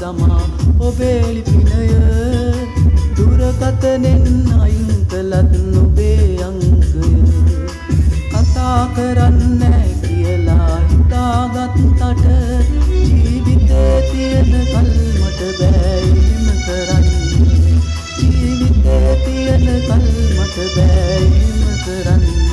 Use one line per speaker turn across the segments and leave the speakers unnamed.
තමා ඔබේ ලිපිනය දුරකථනෙන් අයින් කළත් ඔබේ අංකය කතා කරන්නේ කියලා හිතාගත්තට ජීවිතේ තියෙන කල් මට බෑ එහෙම කරන්න ජීවිතේ තියෙන කල් මට බෑ එහෙම කරන්න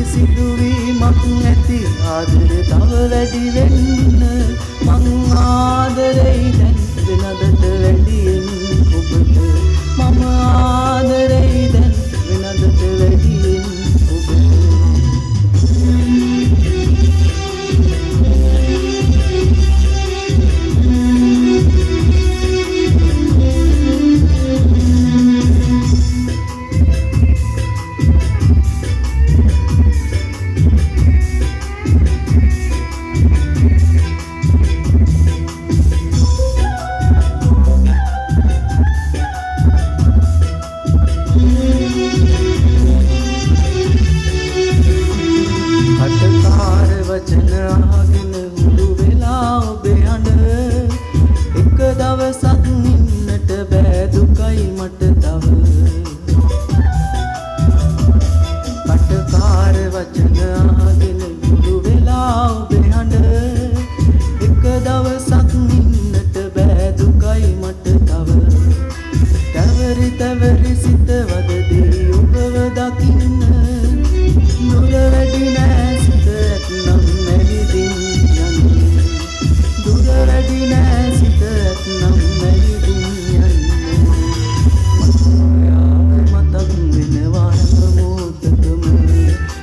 සිදුවීමක් නැති ආදරේ තව වැඩි වෙන්න මං ආදරෙයි දැන් වෙනදට වැඩියෙන් ඔබට මම ආදරෙයි දැන් වෙනදට වැඩියෙන් වචන අහගෙන හුරු වෙලා ඔබේ හඬ එක දවසක් ඉන්නට බෑ දුකයි මට තව කටකාර වචන අහගෙන හුරු වෙලා ඔබේ හඬ එක දවසක් ඉන්නට බෑ දුකයි මට තව තවරි සිත වදදී ඔබව දකින්න නුර වැඩි නෑ සිත ඇත්නම් මැවිදින් යන්නේ දුර වැඩි නෑ සිත ඇත්නම් මැවිදින් යන්නේ මතක් වෙනවා හැම මොහොතකම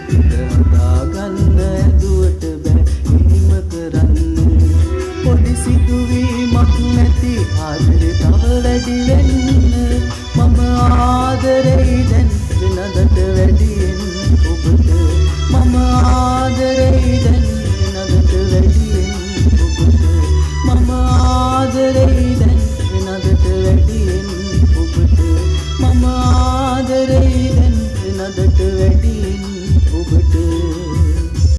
හිත හදාගන්න ඇදුවට බෑ එහෙම කරන්න පොඩි සිදුවීමක් නැති ආදරේ තව වැඩි වෙන්න මම ආදරෙයි දැන් වෙනදට වැඩියෙන් ඔබට මම ආදරෙයි දැන් වෙනදට වැඩියෙන් ඔබට මම ආදරෙයි දැන් වෙනදට වැඩියෙන් ඔබට මම ආදරෙයි දැන් වෙනදට වැඩියෙන් ඔබට